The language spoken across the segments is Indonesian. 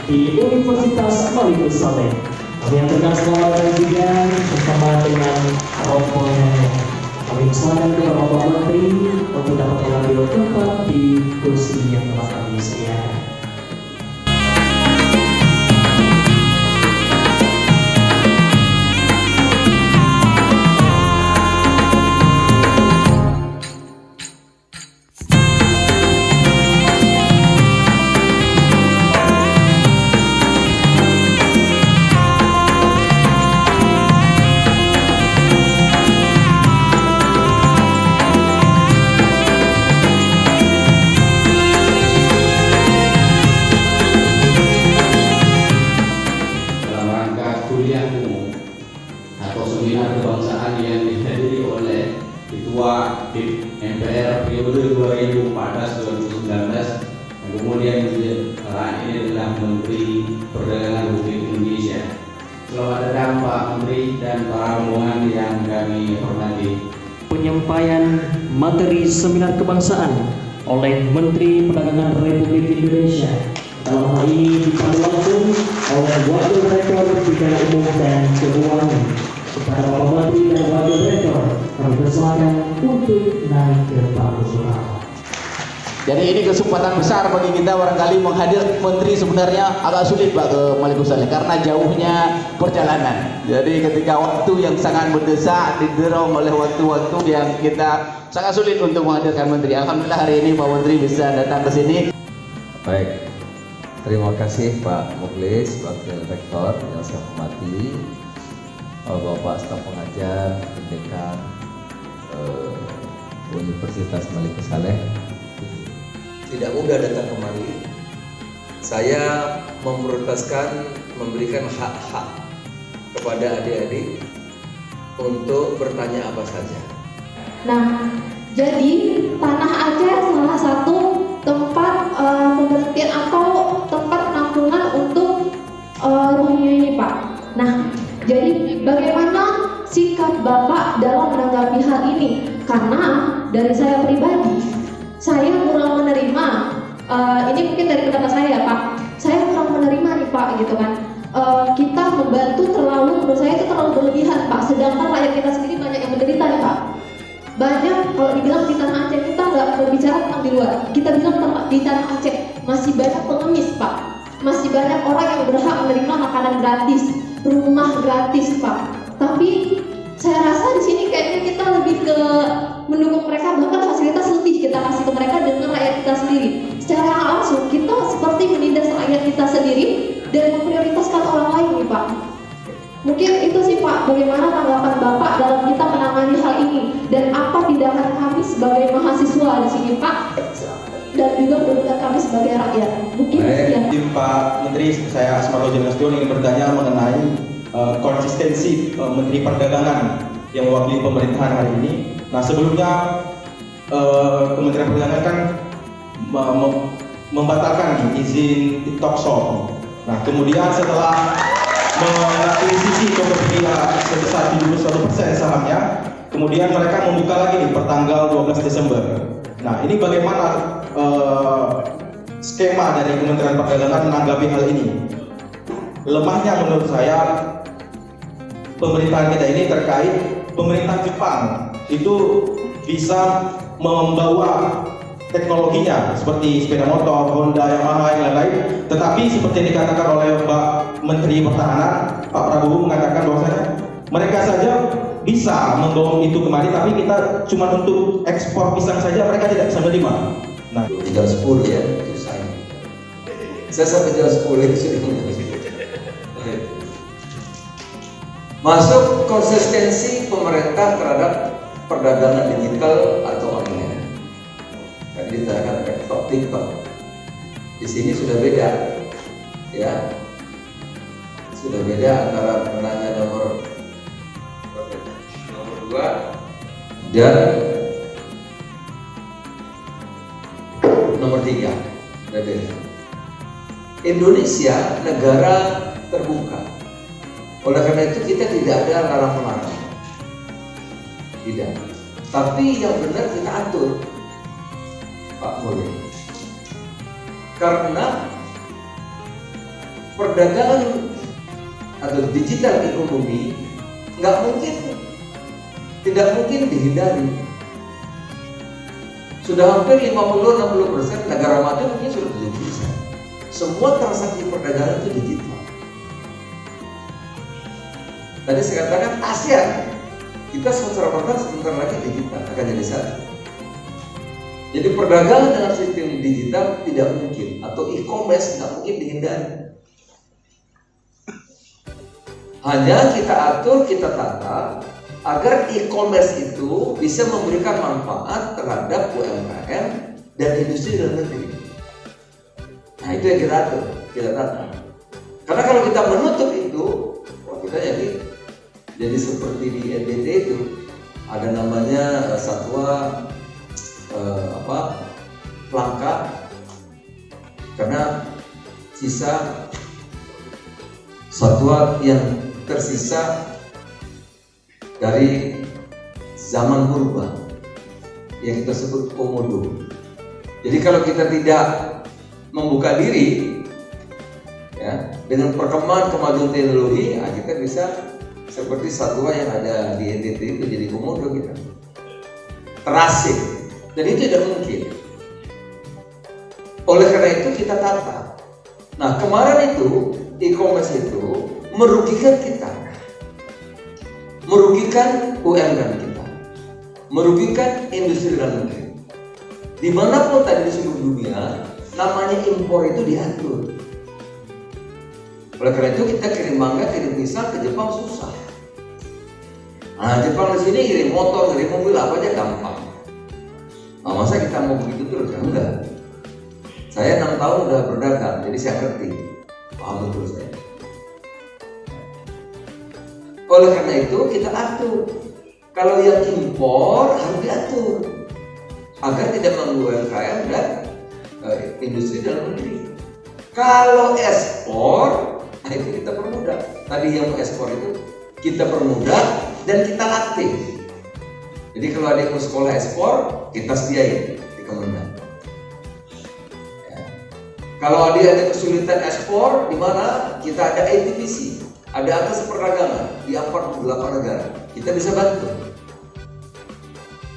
di Universitas Malik Saleh. Kami yang selamat dan juga bersama dengan rombongan. Kami persilakan kepada Bapak Menteri untuk dapat mengambil tempat di kursi yang telah kami sediakan. Seminar kebangsaan yang dihadiri oleh Ketua MPR periode 2014-2019 dan kemudian saat ini adalah Menteri Perdagangan Republik Indonesia. Selamat datang Pak Menteri dan para rombongan yang kami hormati. Penyampaian materi seminar kebangsaan oleh Menteri Perdagangan Republik Indonesia. Dalam hal ini dipandu langsung oleh Wakil Rektor Bidang Umum dan Keuangan. Kepada Bapak Menteri dan Wakil Rektor, kami persilakan untuk naik ke panggung utama. Jadi ini kesempatan besar bagi kita barangkali menghadir Menteri sebenarnya agak sulit Pak ke Malik Saleh karena jauhnya perjalanan. Jadi ketika waktu yang sangat mendesak didorong oleh waktu-waktu yang kita sangat sulit untuk menghadirkan Menteri. Alhamdulillah hari ini Pak Menteri bisa datang ke sini. Baik, terima kasih Pak Mukhlis, Wakil Rektor yang saya hormati. Bapak staf pengajar, dekan Universitas Malik Saleh. Tidak mudah datang kemari. Saya memprioritaskan memberikan hak-hak kepada adik-adik untuk bertanya apa saja. Nah, jadi Tanah Aceh salah satu tempat pemberhentian atau tempat penampungan untuk Rohingya ini Pak. Nah, jadi bagaimana sikap Bapak dalam menanggapi hal ini? Karena dari saya pribadi, saya kurang menerima, ini mungkin dari pendapat saya Pak, saya kurang menerima nih Pak gitu kan. Kita membantu terlalu, menurut saya itu terlalu berlebihan Pak, sedangkan rakyat kita sendiri banyak yang menderita nih Pak. Banyak, kalau dibilang di Tanah Aceh, kita nggak berbicara tentang di luar, kita bilang di Tanah Aceh masih banyak pengemis Pak, masih banyak orang yang berhak menerima makanan gratis, rumah gratis Pak. Tapi saya rasa di sini kayaknya kita lebih ke mendukung mereka, bahkan fasilitas lebih kita kasih ke mereka dengan rakyat kita sendiri. Secara langsung kita seperti menindas rakyat kita sendiri dan memprioritaskan orang lain nih Pak. Mungkin itu sih Pak, bagaimana tanggapan Bapak dalam kita menangani hal ini dan apa tindakan kami sebagai mahasiswa di sini Pak, dan juga tindakan kami sebagai rakyat. Mungkin sekian. Pak Menteri, saya Asmaul Jenastion ingin bertanya mengenai konsistensi Menteri Perdagangan yang mewakili pemerintahan hari ini. Nah, sebelumnya Kementerian Perdagangan kan membatalkan izin TikTok Shop. Nah, kemudian setelah mengakuisisi Tokopedia sebesar 71% sahamnya, kemudian mereka membuka lagi nih pertanggal 12 Desember. Nah, ini bagaimana skema dari Kementerian Perdagangan menanggapi hal ini? Lemahnya menurut saya pemerintahan kita ini terkait pemerintah Jepang itu bisa membawa teknologinya seperti sepeda motor, Honda, Yamaha, yang lain-lain. Tetapi seperti yang dikatakan oleh Pak Menteri Pertahanan, Pak Prabowo mengatakan bahwasanya mereka saja bisa membawa itu kemari, tapi kita cuma untuk ekspor pisang saja mereka tidak bisa menerima. Nah, jam 10 ya, saya sampai jam 10 itu sudah masuk konsistensi pemerintah terhadap perdagangan digital atau online. Tadi kita akan TikTok. Di sini sudah beda, ya, sudah beda antara penanya nomor 2 dan nomor 3. Sudah beda. Indonesia negara terbuka. Oleh karena itu kita tidak ada larang-larang, tidak. Tapi yang benar kita atur, Pak Mulya. Karena perdagangan atau digital ekonomi tidak mungkin dihindari. Sudah hampir 50-60% negara maju mungkin sudah 70%. Semua transaksi perdagangan itu digital. Tadi saya katakan ASEAN, kita sebentar lagi digital akan jadi satu. Jadi perdagangan dengan sistem digital tidak mungkin, atau e-commerce tidak mungkin dihindari. Hanya kita atur, kita tata agar e-commerce itu bisa memberikan manfaat terhadap UMKM dan industri dalam negeri. Nah, itu yang kita atur, kita tata. Karena kalau kita menutup itu, wah, kita jadi seperti di NTT itu ada namanya satwa langka, karena sisa satwa yang tersisa dari zaman purba yang kita sebut komodo. Jadi kalau kita tidak membuka diri ya, dengan perkembangan kemajuan teknologi, kita bisa seperti satwa yang ada di NTT itu jadi komodo kita, terasing, dan itu tidak mungkin. Oleh karena itu kita tata. Nah, kemarin itu e-commerce itu merugikan kita, merugikan UMKM kita, merugikan industri dalam negeri. Dimanapun tadi di seluruh dunia, namanya impor itu diatur. Oleh karena itu kita kirim mangga, kirim pisang ke Jepang susah. Nah, Jepang di sini kirim motor, kirim mobil apa aja gampang. Nah, masa kita mau begitu terus? Ya enggak. Saya 6 tahun udah berdagang, jadi saya ngerti, paham betul saya. Oleh karena itu kita atur. Kalau yang impor harus diatur agar tidak mengganggu UMKM dan industri dalam negeri. Kalau ekspor, nah itu kita permudah. Tadi yang mau ekspor itu kita permudah dan kita latih. Jadi kalau ada yang mau sekolah ekspor, kita sediain di Kementerian. Ya. Kalau ada kesulitan ekspor, di mana kita ada ATVC, ada atas perdagangan di 48 negara, kita bisa bantu.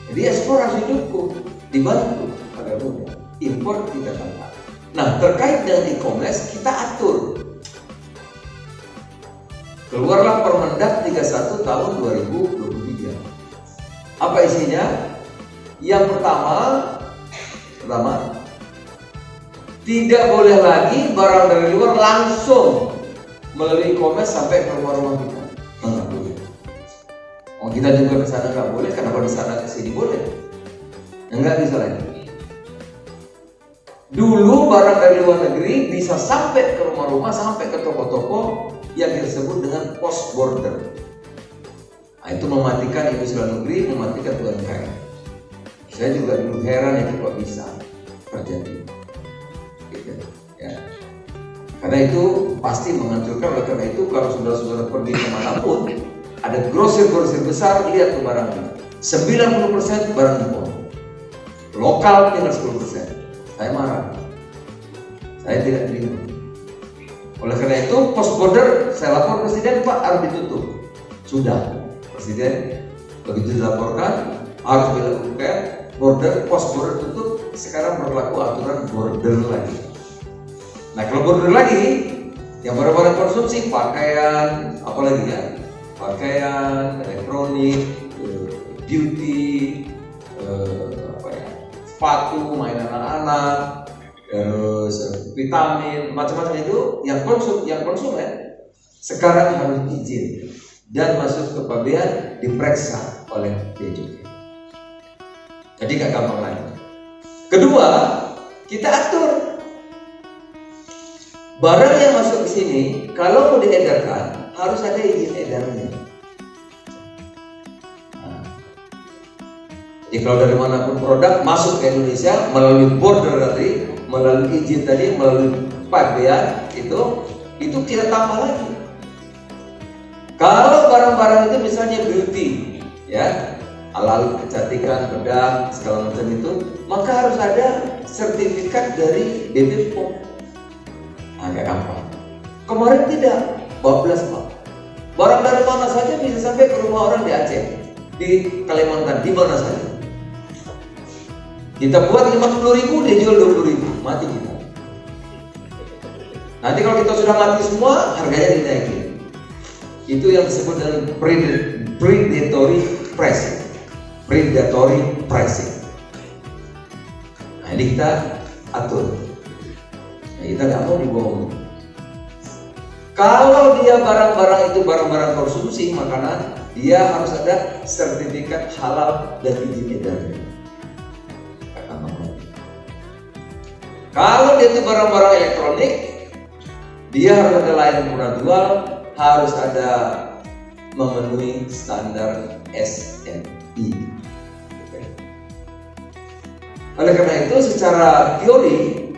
Jadi ekspor harus didukung, dibantu agar mudah. Impor kita tata. Nah, terkait dengan e-commerce kita atur. Keluarlah Permendak 31 tahun 2023. Apa isinya? Yang pertama, tidak boleh lagi barang dari luar langsung melalui e-commerce sampai ke rumah-rumah kita. Enggak boleh. Oh, kita juga ke sana nggak boleh, kenapa di sana ke sini boleh? Enggak bisa lagi. Dulu barang dari luar negeri bisa sampai ke rumah-rumah, sampai ke toko-toko yang disebut dengan post border. Nah, itu mematikan industri dalam negeri, mematikan UMKM. Saya juga dulu heran ya kok bisa terjadi. Gitu, ya. Karena itu pasti menghancurkan. Oleh karena itu kalau saudara-saudara pergi kemanapun, ada grosir-grosir besar, lihat tuh barangnya. 90% barang impor, lokal tinggal 10%. Saya marah, saya tidak terima. Oleh karena itu post border saya lapor presiden, Pak, harus ditutup. Sudah, presiden begitu dilaporkan harus dilakukan border, post border tutup. Sekarang berlaku aturan border lagi. Nah, kalau border lagi, yang barang-barang konsumsi, pakaian, apalagi ya, pakaian, elektronik, beauty, sepatu, mainan anak-anak, terus vitamin, macam-macam itu yang konsumen sekarang harus izin dan masuk ke pabean diperiksa oleh Bea Cukai. Jadi gak gampang lagi. Kedua, kita atur barang yang masuk ke sini kalau mau diedarkan harus ada izin edarnya. Jadi kalau dari manapun produk masuk ke Indonesia melalui border tadi, melalui izin tadi, melalui pabean itu kita tambah lagi. Kalau barang-barang itu misalnya beauty, ya, alat kecantikan, bedak, segala macam itu, maka harus ada sertifikat dari BPOM. Agak gampang. Kemarin tidak, 12 Pak. Barang dari mana saja bisa sampai ke rumah orang di Aceh, di Kalimantan, di mana saja. Kita buat 50.000, dia jual 20.000, mati kita. Nanti kalau kita sudah mati semua, harganya dinaikin. Itu yang disebut dengan predatory pricing. Predatory pricing. Nah, ini kita atur. Nah, kita nggak mau dibohong. Kalau dia barang-barang itu barang-barang konsumsi makanan, dia harus ada sertifikat halal dan izin edar. Kalau dia itu barang-barang elektronik, dia harus ada layanan murah jual, harus ada memenuhi standar SNI. Oleh karena itu, secara teori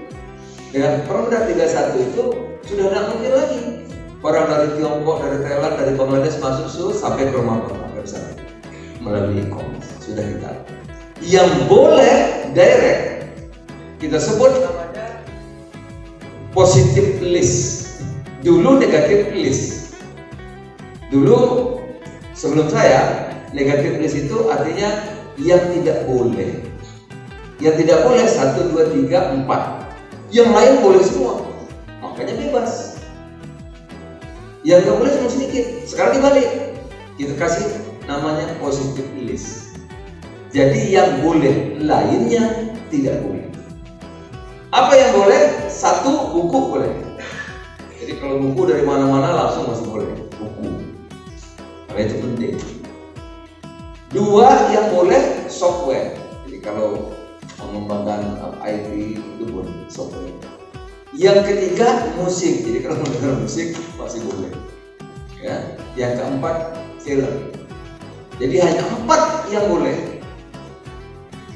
dengan Perda 31 itu sudah tidak mungkin lagi barang dari Tiongkok, dari Thailand, dari Bangladesh masuk sampai ke rumah nggak bisa melalui e-commerce. Sudah kita. Yang boleh direct kita sebut namanya positive list. Dulu negative list. Dulu sebelum saya, negative list itu artinya yang tidak boleh. Yang tidak boleh 1, 2, 3, 4. Yang lain boleh semua. Makanya bebas. Yang nggak boleh cuma sedikit. Sekarang dibalik. Kita kasih namanya positive list. Jadi yang boleh, lainnya tidak boleh. Apa yang boleh? 1, buku boleh. Jadi kalau buku dari mana-mana langsung masih boleh. Buku. Karena itu penting. 2, yang boleh software. Jadi kalau mengembangkan IT itu pun software. Yang ketiga musik. Jadi kalau mendengar musik masih boleh. Ya. Yang keempat film. Jadi hanya 4 yang boleh.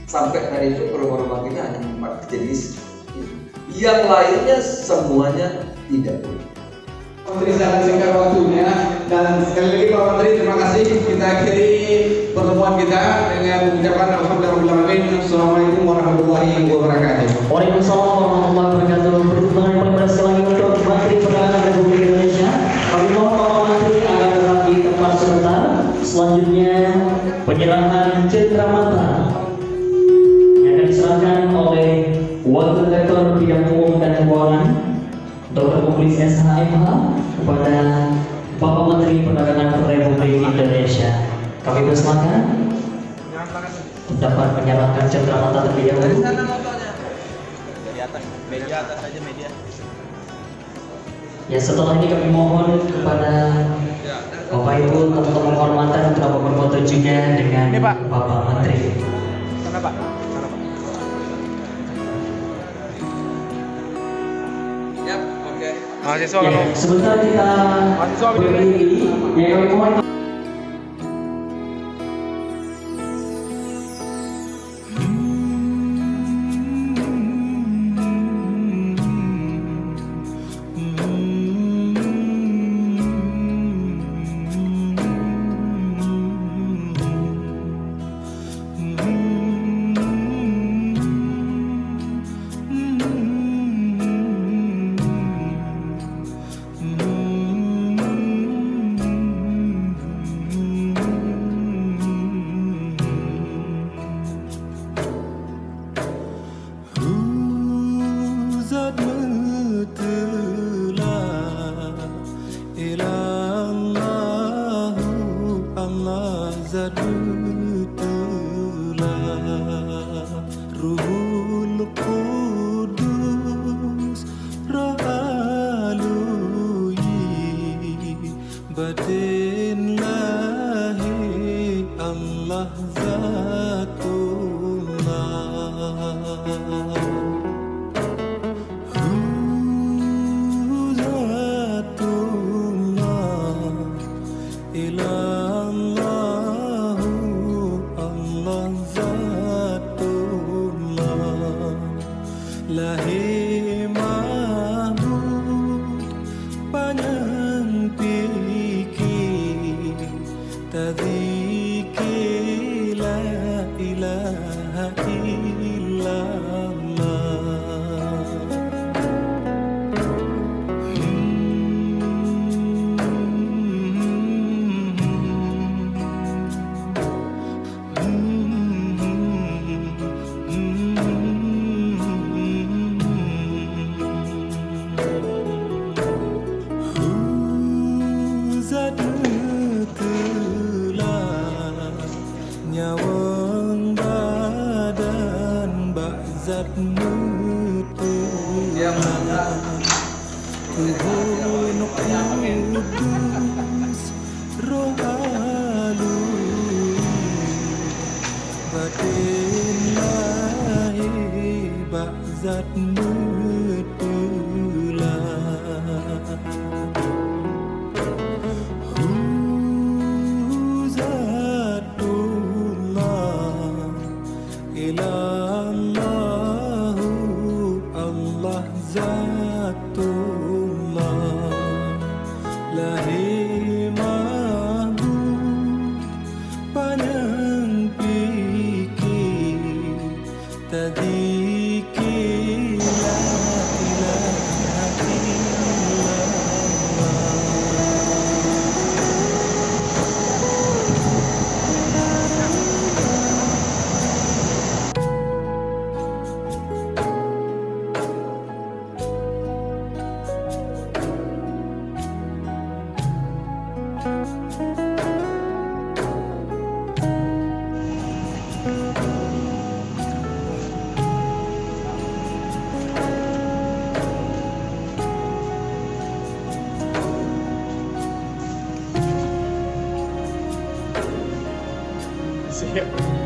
Sampai hari itu rumah-rumah kita hanya 4 jenis. Yang lainnya semuanya tidak boleh. Menteri sangat singkat waktunya, dan sekali lagi Pak Menteri terima kasih. Kita akhiri pertemuan kita dengan mengucapkan alhamdulillah. Assalamualaikum warahmatullahi wabarakatuh. Waalaikumsalam warahmatullahi wabarakatuh. Berikutnya yang paling beras lagi untuk Menteri Perdagangan Republik Indonesia. Kami mohon Bapak Menteri agar tetap di tempat sebentar. Selanjutnya penyerahan cenderamata yang akan diserahkan oleh Wakil Rektor Bidang Umum dan Keuangan Dr. Mukhlis SHMH kepada Bapak Menteri Perdagangan Republik Indonesia. Kami persilakan dapat menyerahkan cenderamata terlebih dahulu. Dari atas, media atas saja media. Ya, setelah ini kami mohon kepada Bapak Ibu teman-teman kehormatan untuk dapat berfoto juga dengan Bapak Menteri. Sana Pak. Mahasiswa Ya, sebentar kita berdiri. Ya, kami mohon. Tadiki la ilaha nyawang badan bakzat nutulan tuhun kudus roh halus batin lahir bakzat nutulan Zatullah ilallahu Allah Zatullah lahir mahbub panjang fikir tadzikir la ilaha illallah. Siap.